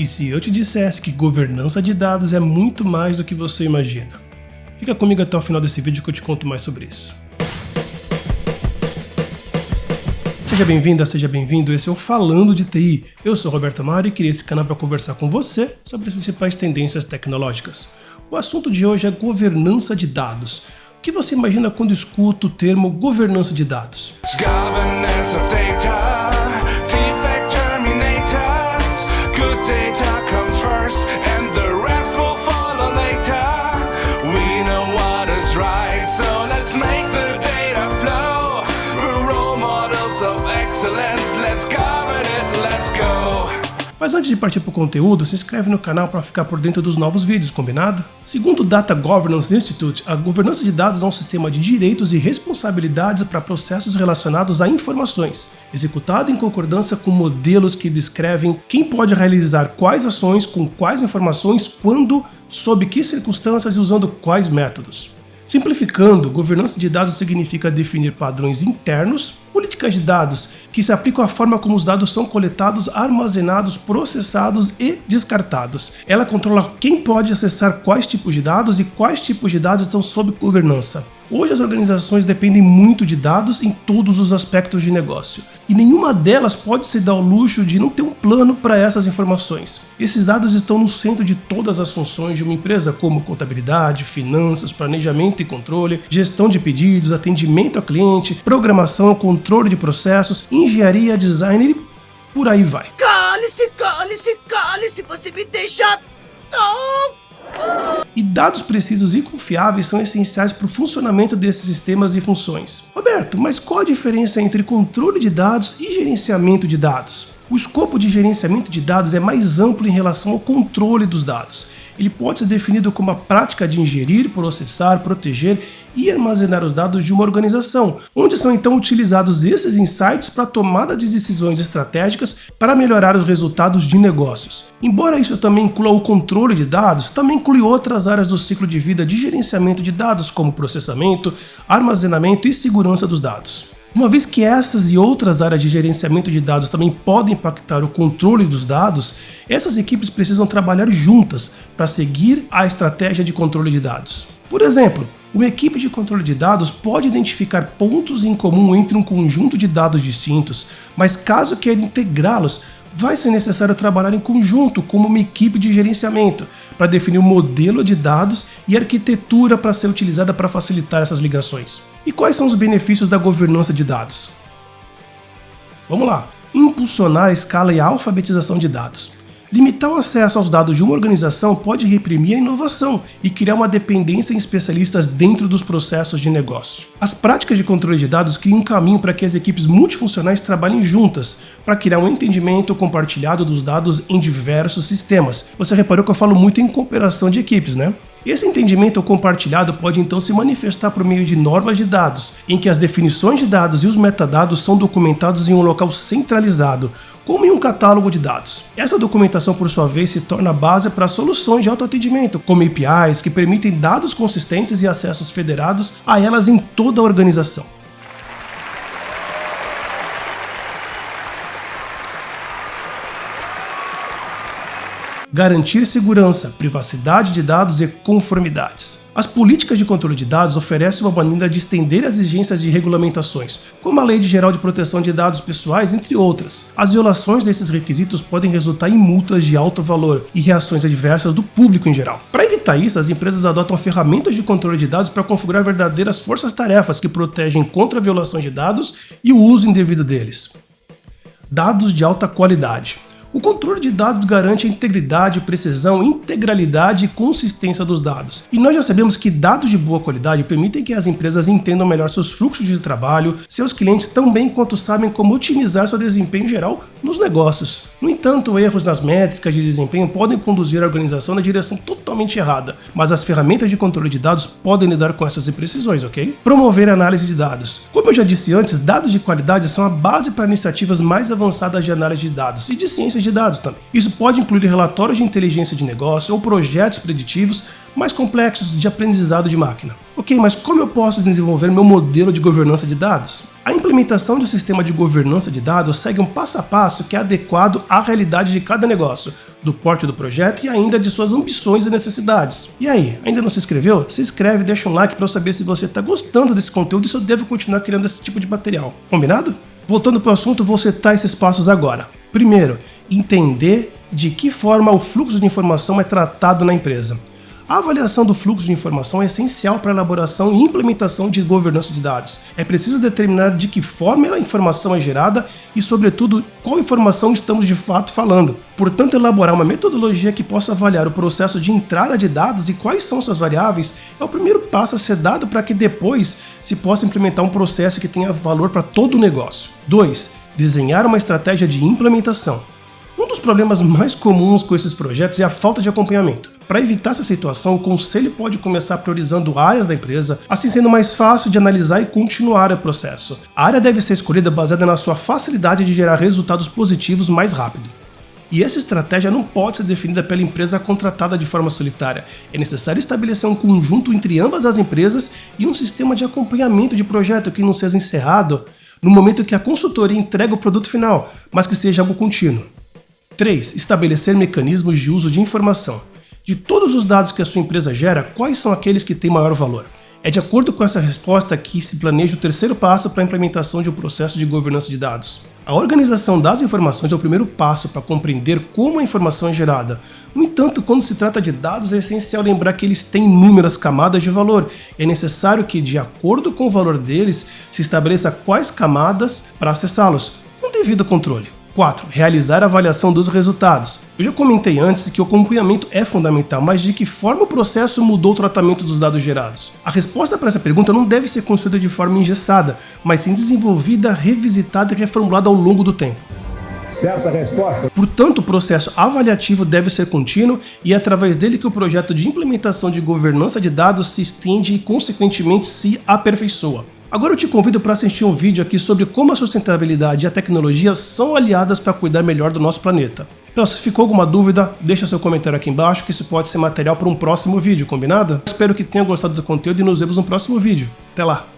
E se eu te dissesse que governança de dados é muito mais do que você imagina? Fica comigo até o final desse vídeo que eu te conto mais sobre isso. Seja bem-vinda, seja bem-vindo, esse é o Falando de TI. Eu sou Roberto Amaro e criei esse canal para conversar com você sobre as principais tendências tecnológicas. O assunto de hoje é governança de dados. O que você imagina quando escuta o termo governança de dados? Governance of data, defect terminators, good data comes first and the rest will follow later. We know what is right, so let's make the data flow. We're role models of excellence, let's govern it, let's go. Mas antes de partir para o conteúdo, se inscreve no canal para ficar por dentro dos novos vídeos, combinado? Segundo o Data Governance Institute, a governança de dados é um sistema de direitos e responsabilidades para processos relacionados a informações, executado em concordância com modelos que descrevem quem pode realizar quais ações, com quais informações, quando, sob que circunstâncias e usando quais métodos. Simplificando, governança de dados significa definir padrões internos, políticas de dados, que se aplicam à forma como os dados são coletados, armazenados, processados e descartados. Ela controla quem pode acessar quais tipos de dados e quais tipos de dados estão sob governança. Hoje as organizações dependem muito de dados em todos os aspectos de negócio, e nenhuma delas pode se dar ao luxo de não ter um plano para essas informações. Esses dados estão no centro de todas as funções de uma empresa, como contabilidade, finanças, planejamento e controle, gestão de pedidos, atendimento ao cliente, programação, controle de processos, engenharia, design e por aí vai. Cale-se, você me deixa... Não! E dados precisos e confiáveis são essenciais para o funcionamento desses sistemas e funções. Roberto, mas qual a diferença entre controle de dados e gerenciamento de dados? O escopo de gerenciamento de dados é mais amplo em relação ao controle dos dados. Ele pode ser definido como a prática de ingerir, processar, proteger e armazenar os dados de uma organização, onde são então utilizados esses insights para a tomada de decisões estratégicas para melhorar os resultados de negócios. Embora isso também inclua o controle de dados, também inclui outras áreas do ciclo de vida de gerenciamento de dados, como processamento, armazenamento e segurança dos dados. Uma vez que essas e outras áreas de gerenciamento de dados também podem impactar o controle dos dados, essas equipes precisam trabalhar juntas para seguir a estratégia de controle de dados. Por exemplo, uma equipe de controle de dados pode identificar pontos em comum entre um conjunto de dados distintos, mas caso queira integrá-los, vai ser necessário trabalhar em conjunto como uma equipe de gerenciamento para definir o modelo de dados e a arquitetura para ser utilizada para facilitar essas ligações. E quais são os benefícios da governança de dados? Vamos lá! Impulsionar a escala e a alfabetização de dados. Limitar o acesso aos dados de uma organização pode reprimir a inovação e criar uma dependência em especialistas dentro dos processos de negócio. As práticas de controle de dados criam um caminho para que as equipes multifuncionais trabalhem juntas para criar um entendimento compartilhado dos dados em diversos sistemas. Você reparou que eu falo muito em cooperação de equipes, né? Esse entendimento compartilhado pode então se manifestar por meio de normas de dados, em que as definições de dados e os metadados são documentados em um local centralizado, como em um catálogo de dados. Essa documentação, por sua vez, se torna a base para soluções de autoatendimento, como APIs, que permitem dados consistentes e acessos federados a elas em toda a organização. Garantir segurança, privacidade de dados e conformidades. As políticas de controle de dados oferecem uma maneira de estender as exigências de regulamentações, como a Lei Geral de Proteção de Dados Pessoais, entre outras. As violações desses requisitos podem resultar em multas de alto valor e reações adversas do público em geral. Para evitar isso, as empresas adotam ferramentas de controle de dados para configurar verdadeiras forças-tarefas que protegem contra a violação de dados e o uso indevido deles. Dados de alta qualidade. O controle de dados garante a integridade, precisão, integralidade e consistência dos dados. E nós já sabemos que dados de boa qualidade permitem que as empresas entendam melhor seus fluxos de trabalho, seus clientes tão bem quanto sabem como otimizar seu desempenho geral nos negócios. No entanto, erros nas métricas de desempenho podem conduzir a organização na direção totalmente errada, mas as ferramentas de controle de dados podem lidar com essas imprecisões, ok? Promover a análise de dados. Como eu já disse antes, dados de qualidade são a base para iniciativas mais avançadas de análise de dados e de ciência ciências de dados também. Isso pode incluir relatórios de inteligência de negócio ou projetos preditivos mais complexos de aprendizado de máquina. Ok, mas como eu posso desenvolver meu modelo de governança de dados? A implementação de um sistema de governança de dados segue um passo a passo que é adequado à realidade de cada negócio, do porte do projeto e ainda de suas ambições e necessidades. E aí, ainda não se inscreveu? Se inscreve e deixa um like para eu saber se você está gostando desse conteúdo e se eu devo continuar criando esse tipo de material. Combinado? Voltando para o assunto, vou citar esses passos agora. Primeiro, entender de que forma o fluxo de informação é tratado na empresa. A avaliação do fluxo de informação é essencial para a elaboração e implementação de governança de dados. É preciso determinar de que forma a informação é gerada e, sobretudo, qual informação estamos de fato falando. Portanto, elaborar uma metodologia que possa avaliar o processo de entrada de dados e quais são suas variáveis é o primeiro passo a ser dado para que depois se possa implementar um processo que tenha valor para todo o negócio. 2. Desenhar uma estratégia de implementação. Um dos problemas mais comuns com esses projetos é a falta de acompanhamento. Para evitar essa situação, o conselho pode começar priorizando áreas da empresa, assim sendo mais fácil de analisar e continuar o processo. A área deve ser escolhida baseada na sua facilidade de gerar resultados positivos mais rápido. E essa estratégia não pode ser definida pela empresa contratada de forma solitária. É necessário estabelecer um conjunto entre ambas as empresas e um sistema de acompanhamento de projeto que não seja encerrado no momento que a consultoria entrega o produto final, mas que seja algo contínuo. 3. Estabelecer mecanismos de uso de informação. De todos os dados que a sua empresa gera, quais são aqueles que têm maior valor? É de acordo com essa resposta que se planeja o terceiro passo para a implementação de um processo de governança de dados. A organização das informações é o primeiro passo para compreender como a informação é gerada. No entanto, quando se trata de dados, é essencial lembrar que eles têm inúmeras camadas de valor. É necessário que, de acordo com o valor deles, se estabeleça quais camadas para acessá-los, com devido controle. 4. Realizar a avaliação dos resultados. Eu já comentei antes que o acompanhamento é fundamental, mas de que forma o processo mudou o tratamento dos dados gerados? A resposta para essa pergunta não deve ser construída de forma engessada, mas sim desenvolvida, revisitada e reformulada ao longo do tempo. Certa resposta. Portanto, o processo avaliativo deve ser contínuo e é através dele que o projeto de implementação de governança de dados se estende e, consequentemente, se aperfeiçoa. Agora eu te convido para assistir um vídeo aqui sobre como a sustentabilidade e a tecnologia são aliadas para cuidar melhor do nosso planeta. Então, se ficou alguma dúvida, deixa seu comentário aqui embaixo que isso pode ser material para um próximo vídeo, combinado? Espero que tenham gostado do conteúdo e nos vemos no próximo vídeo. Até lá!